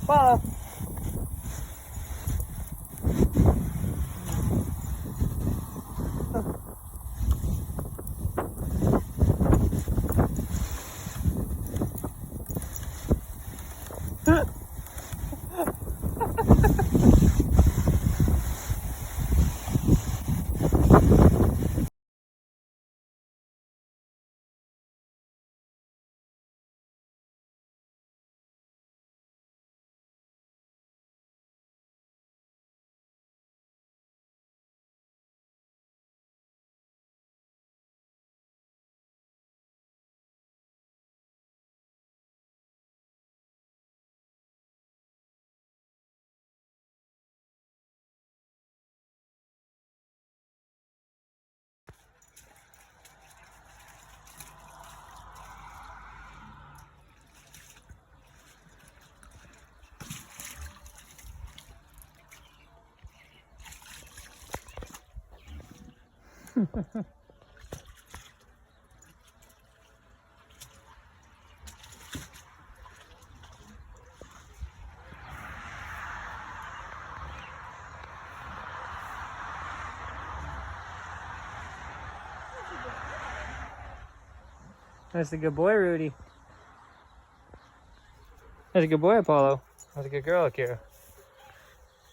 Follow. That's a good boy, Rudy. That's a good boy, Apollo. That's a good girl, Akira.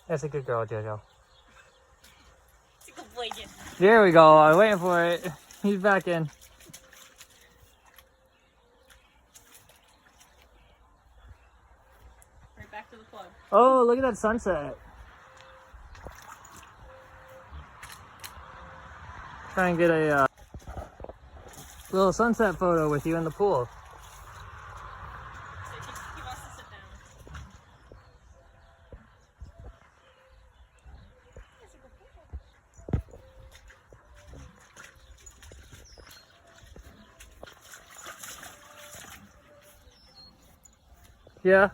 That's a good girl, Jojo. It's a good boy, Jim. There we go. I'm waiting for it. He's back in. Right back to the plug. Oh, look at that sunset. Try and get a little sunset photo with you in the pool. He wants to sit down. That's a good boy. Yeah.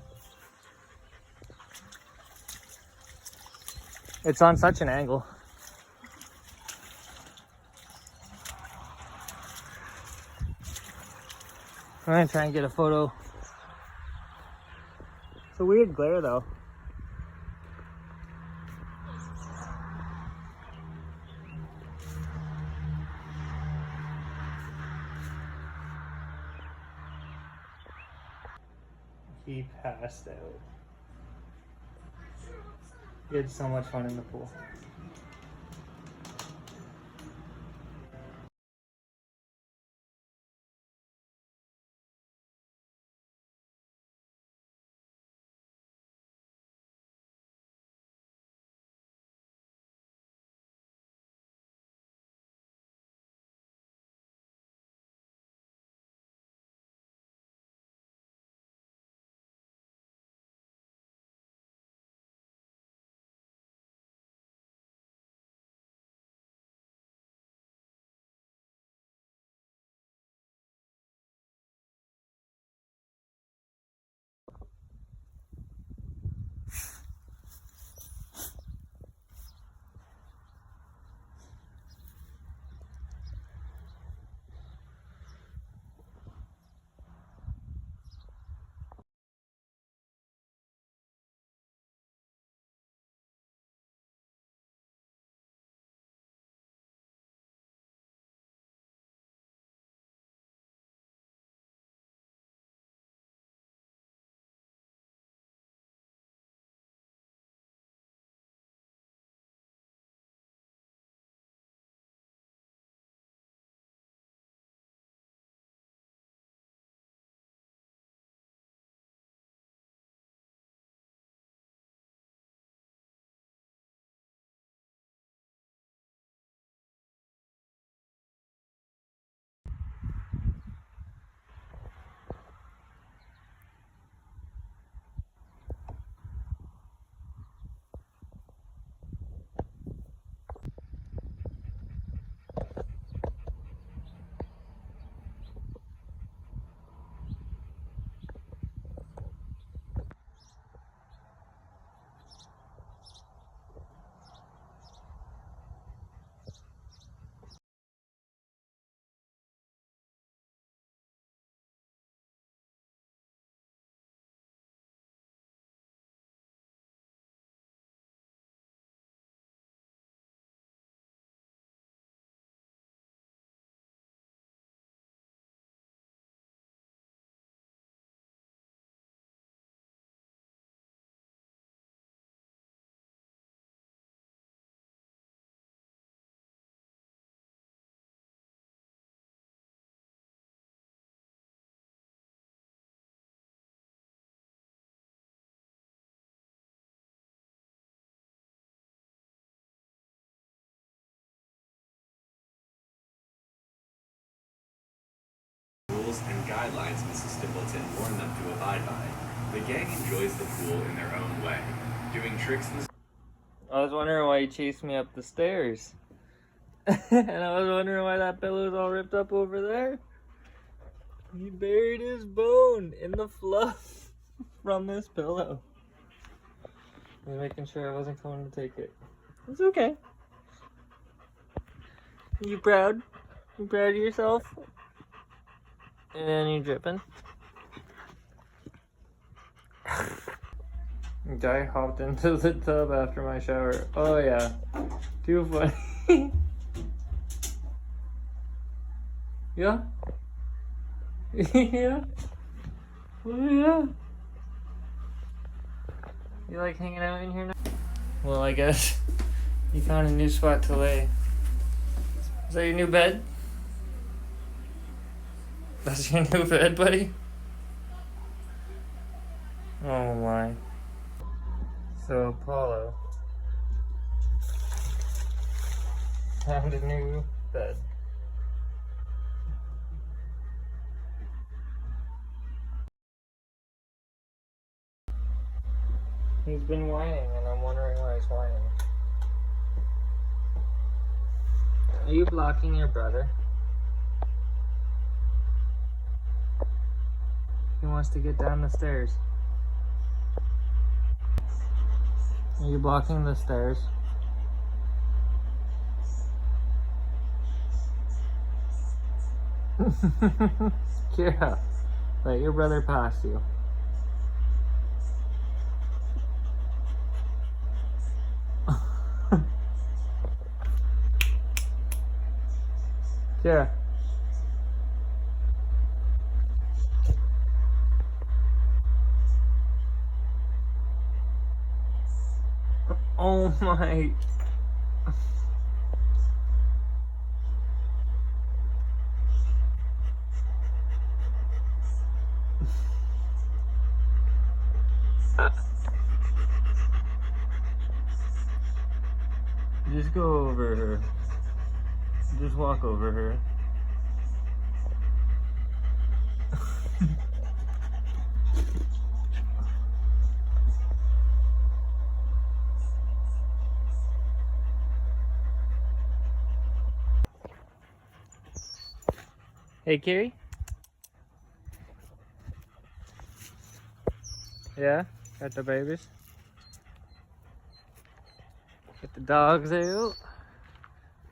It's on such an angle. I'm gonna try and get a photo. It's a weird glare though. He passed out. He had so much fun in the pool. rules and guidelines Mrs. Stimpleton warned them to abide by. The gang enjoys the pool in their own way, doing tricks in the... I was wondering why he chased me up the stairs. And I was wondering why that pillow was all ripped up over there. He buried his bone in the fluff from this pillow. I was making sure I wasn't coming to take it. It's okay. You proud? You proud of yourself? And you dripping? Guy hopped into the tub after my shower. Oh yeah. Too funny. Yeah? Yeah? Oh yeah? You like hanging out in here now? Well, I guess you found a new spot to lay. Is that your new bed? That's your new bed, buddy? Oh my. So Apollo found a new bed. He's been whining and I'm wondering why he's whining. Are you blocking your brother? He wants to get down the stairs. Are you blocking the stairs? Kira, let your brother pass you. Kira. Oh my. Just go over her. Just walk over her. Hey, Carrie? Yeah? Got the babies? Get the dogs out.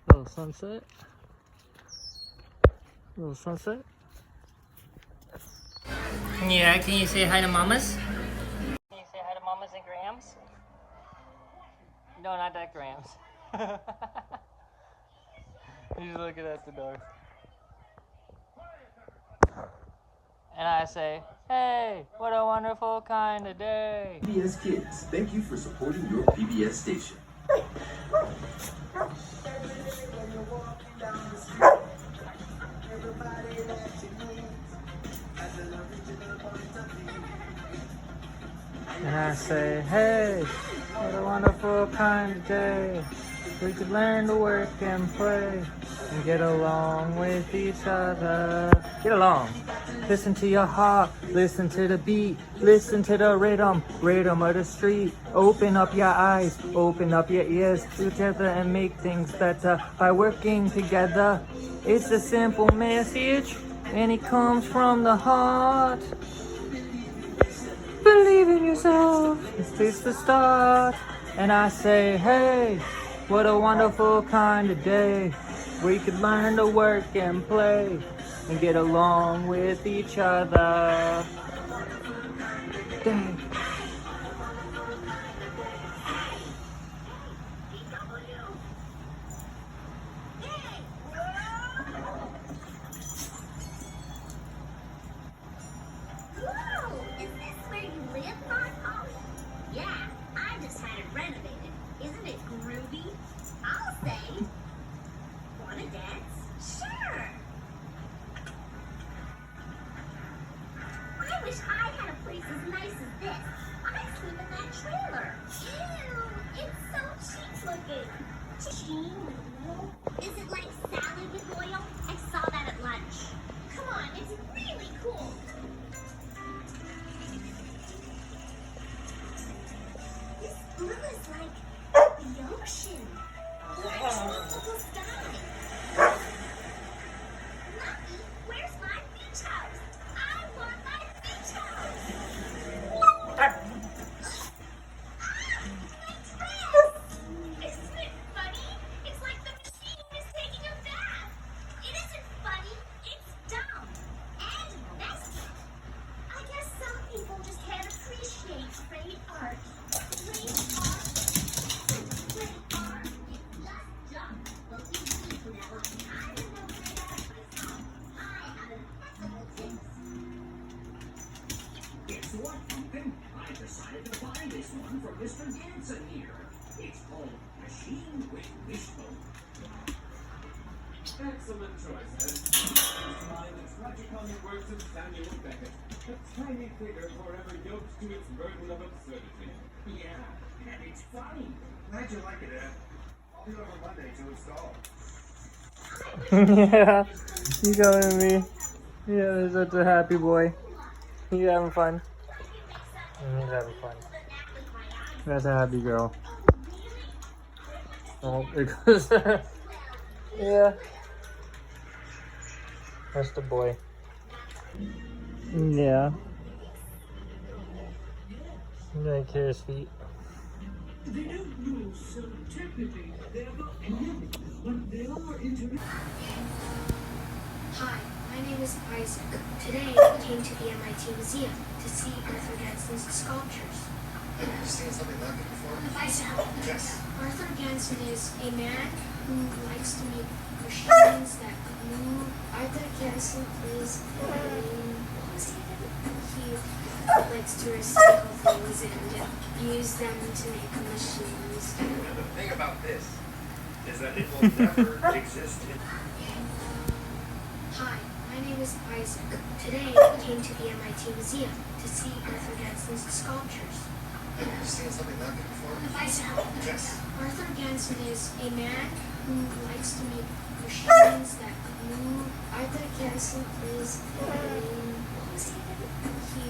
Little sunset. Little sunset. Yeah, can you say hi to mamas? Can you say hi to mamas and Grams? No, not that Grams. He's looking at the dog. And I say, hey, what a wonderful kind of day. PBS Kids, thank you for supporting your PBS station. And I say, hey, what a wonderful kind of day. We could learn to work and play and get along with each other. Get along. Listen to your heart, listen to the beat, listen to the rhythm of the street. Open up your eyes, open up your ears together and make things better by working together. It's a simple message and it comes from the heart. Believe in yourself, it's the start. And I say, hey, what a wonderful kind of day. We could learn to work and play and get along with each other. Dang. I wish I had a place as nice as this. Blue is like the ocean. Like tropical sky. Mommy, where's my beach house? I want my beach house. Isn't it funny? It's like the machine is taking a bath. It isn't funny. It's dumb and messy. I guess some people just can't appreciate great art. Great art. Great art. It's just dumb. Well, you never. I don't know great art myself. I have impeccable taste. Guess what, Pumpkin? I decided to buy this one from Mr. Danson here. It's called Machine with Wishbone. Excellent choice, Ed. It's by the tragicomic works of Samuel Beckett. A tiny figure forever yoked to its burden of absurdity. Yeah, and it's funny. Glad you like it, Ed. I'll be over Monday to install. Yeah, you got me. Yeah, he's such a happy boy. You having fun? He's having fun. That's a happy girl. Oh, because yeah, that's the boy. Yeah. You gotta care his feet. They don't move, so technically they're not kinetic, but they are intermittent. Hi, my name is Isaac. Today I came to the MIT Museum to see Arthur Ganson's sculptures. Have you ever seen something like it before? Yes. Arthur Ganson is a man who likes to make machines that move. Arthur Ganson is he likes to recycle things and use them to make machines. Now, the thing about this is that it will never exist in... Hi, my name is Isaac. Today I came to the MIT Museum to see Arthur Ganson's sculptures. Have you ever seen something like it before? Yes. Arthur Ganson is a man who likes to make machines that move. Arthur Ganson is he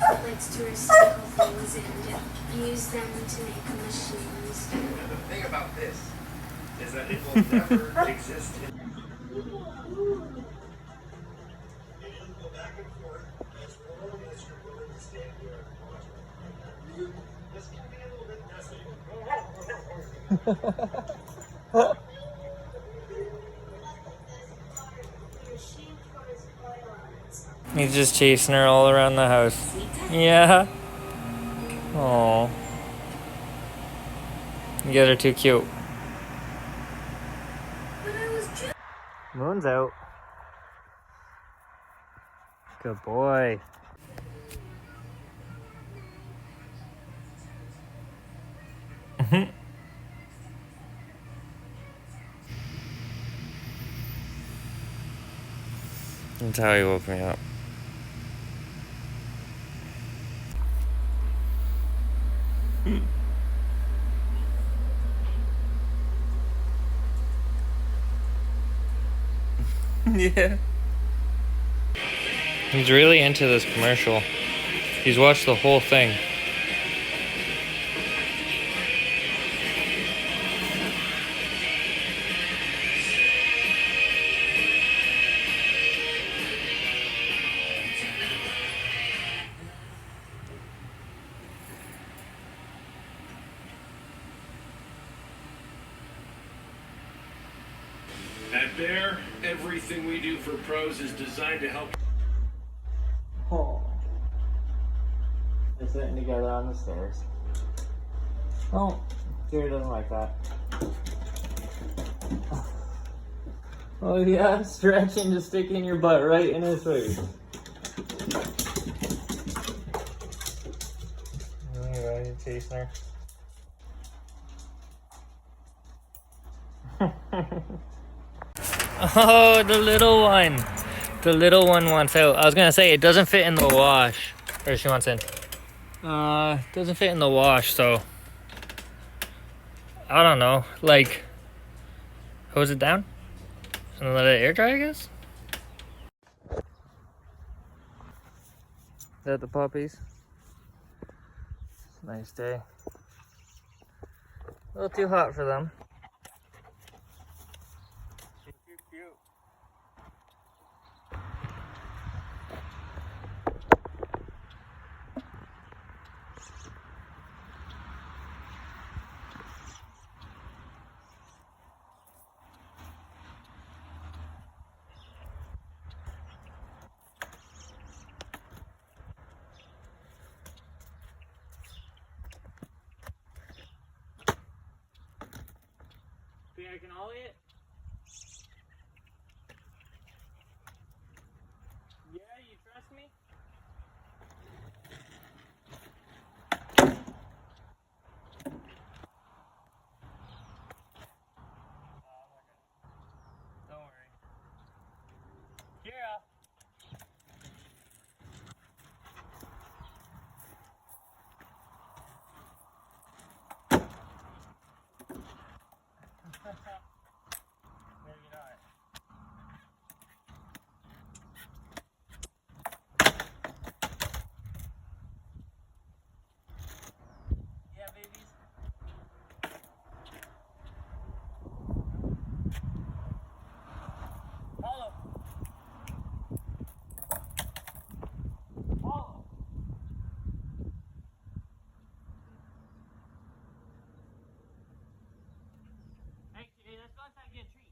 likes to recycle things and use them to make machines. Now, the thing about this is that it will never exist in... He's just chasing her all around the house. Yeah. Oh. You guys are too cute. Moon's out. Good boy. That's how he woke me up. Yeah. He's really into this commercial. He's watched the whole thing. At Bear, everything we do for pros is designed to help. Oh. They're sitting together on the stairs. Oh, Jerry doesn't like that. Oh yeah, stretching, just sticking your butt right in his face. Alright, you're chasing her. Oh, the little one. The little one wants out. I was gonna say, it doesn't fit in the wash. Or she wants in. Doesn't fit in the wash, so. I don't know. Like, hose it down? And let it air dry, I guess? Is that the puppies? Nice day. A little too hot for them. She's too cute. Think I can ollie it? Yeah, you trust me? Don't worry. Kira! Maybe not. Yeah, babies. Follow. Follow. Hey, let's go outside and get a treat.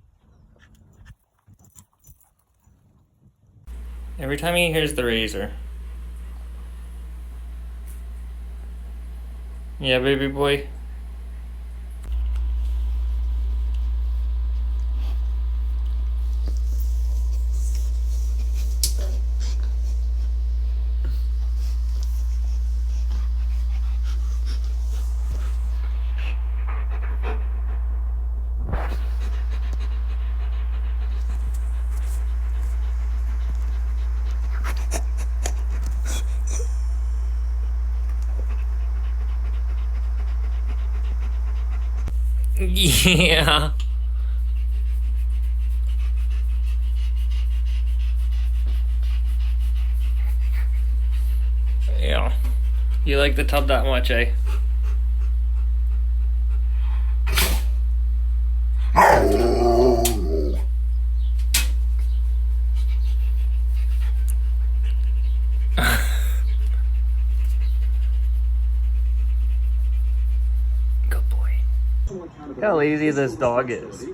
Every time he hears the razor. Yeah, baby boy. Yeah. Yeah. You like the tub that much, eh? Good boy. Look how lazy this dog is.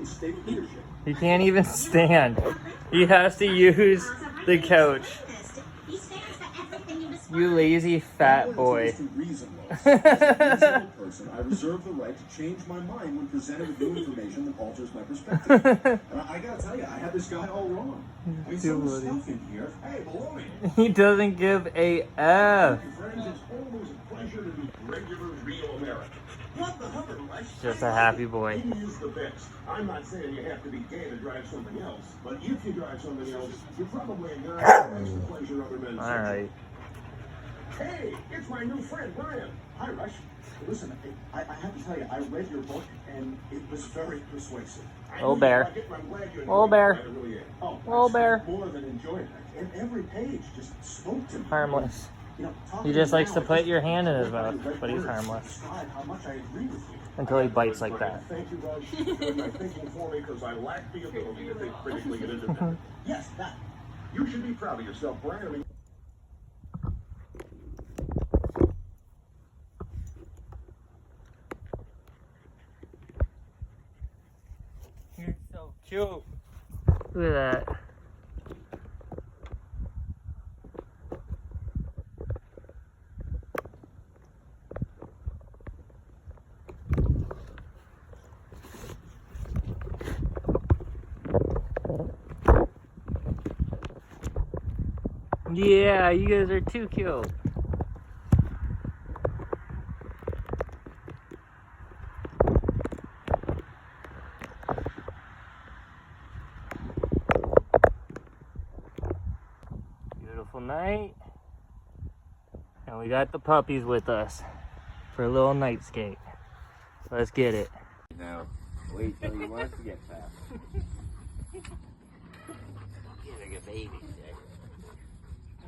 He can't even stand. He has to use the couch. You lazy fat boy. I reserve the right to change my mind when presented with new information that alters my perspective. And I gotta tell you, I had this guy all wrong. I mean, some of the stuff in here. Hey, baloney. He doesn't give a F. Friends, it's always a pleasure to meet regular, real Americans. What the Hubbard, right? Just a happy boy. He is the best. I'm not saying you have to be gay to drive something else, but if you drive something else, you're probably a guy who makes the pleasure other men. All right. Hey, it's my new friend, Brian. Hi, Rush. Listen, I have to tell you, I read your book, and it was very persuasive. Little bear. Little bear. Little bear. More than enjoyed it. And every page just spoke to me. Harmless. You know, He just likes to put your hand in his mouth, but he's harmless. Describe how much I agree with you. Until he bites like that. Thank you, Rush, for doing my thinking for me, because I lack the ability to think critically and independently. Yes, that. You should be proud of yourself, Brian. I mean, You're so cute. Look at that. Yeah, you guys are too cute. Beautiful night. And we got the puppies with us for a little night skate. Let's get it. Now, wait till you want to get fast. You're like a baby.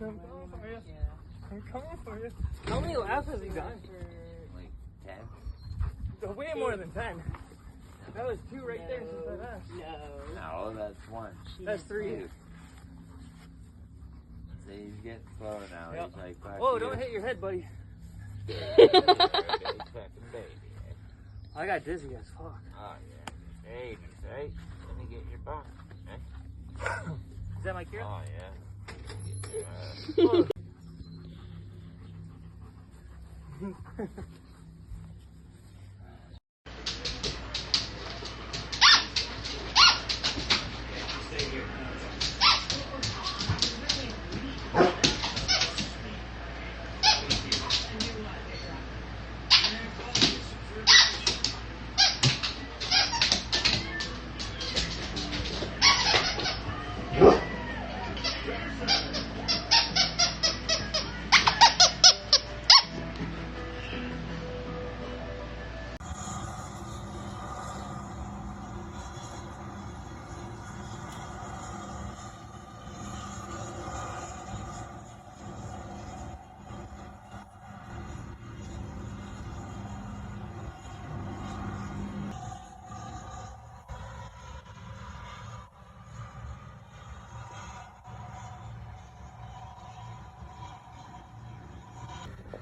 I'm coming for you. I'm coming for you. How many laps has he done? Like 10. Way more than 10. That was 2 right there since I left. No, that's 1. That's 3. So he's getting slow now. Yep. He's like, fuck Whoa, you. don't hit your head, buddy. Fucking baby. I got dizzy as fuck. Oh, yeah. Hey, right? Let me get your butt. Eh? Is that my cure? Oh, yeah.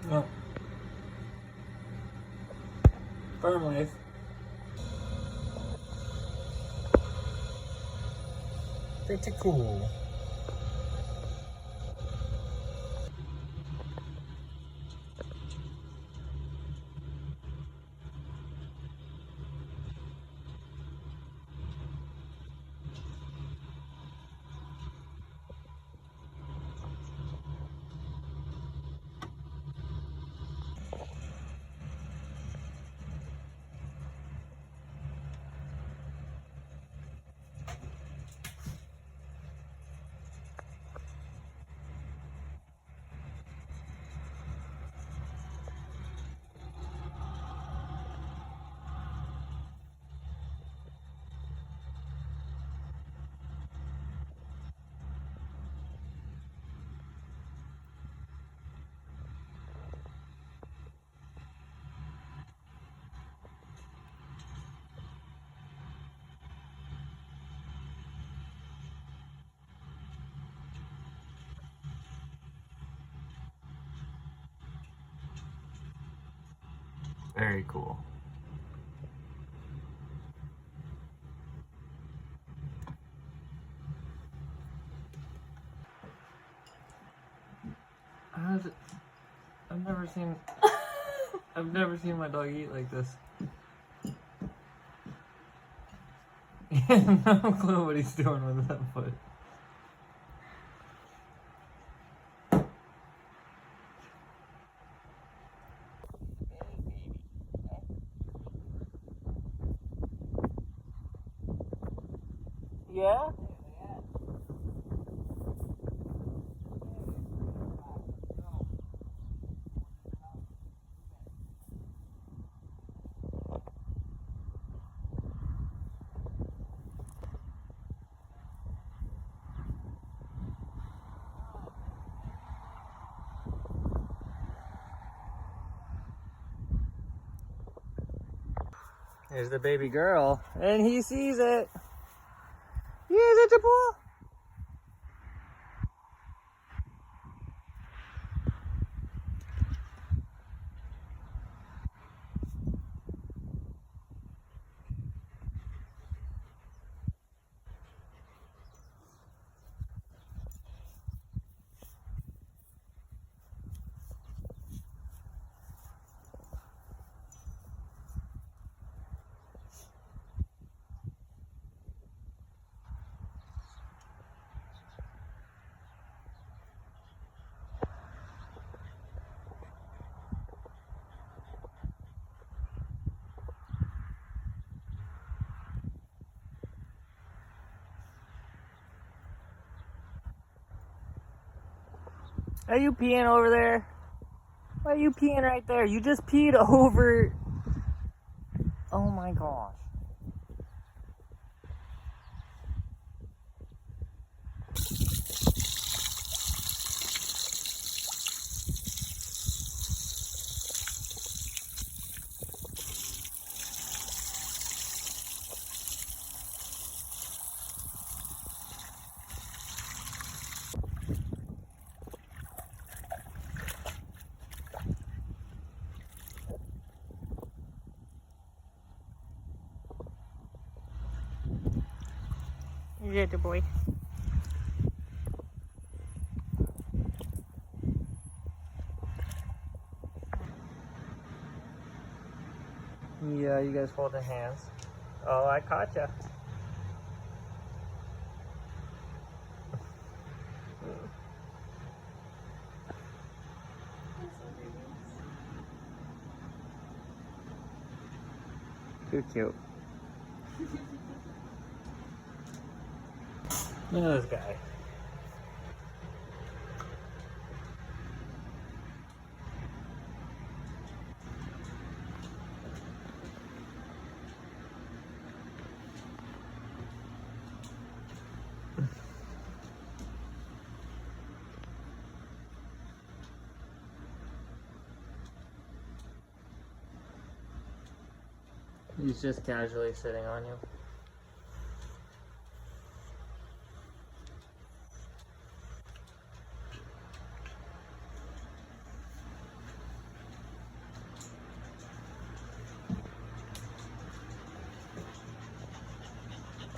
No. Firm life. Pretty cool. Very cool. I've never seen my dog eat like this. He has no clue what he's doing with that foot. Yeah? There's the baby girl, and he sees it. Here's it, the ball. Are you peeing over there? Why are you peeing right there? You just peed over. Oh my gosh. Little boy. Yeah, you guys holding hands. Oh, I caught ya. Too cute. Look at this guy. He's just casually sitting on you.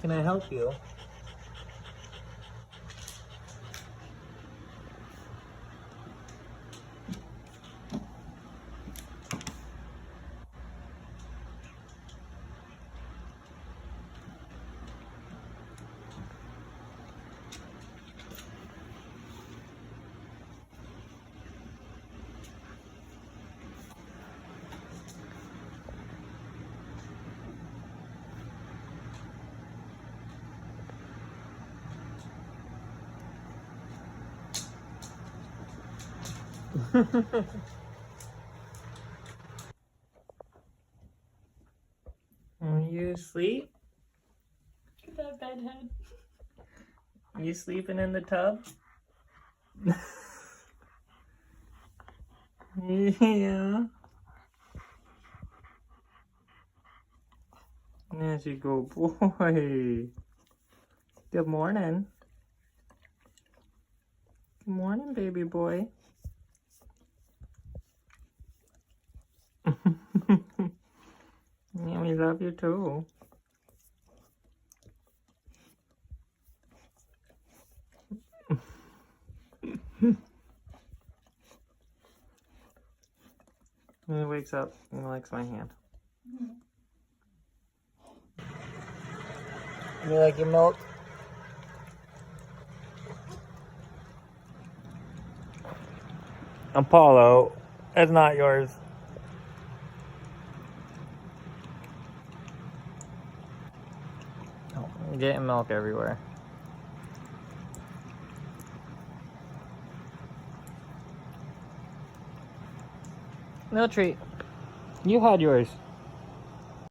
Can I help you? Are you asleep? Look at that bed head. You sleeping in the tub? Yeah. There you go, boy. Good morning. Good morning, baby boy. Yeah, we love you too. When he wakes up, he likes my hand. You like your milk? Apollo, it's not yours. Oh, I'm getting milk everywhere. No treat. You had yours.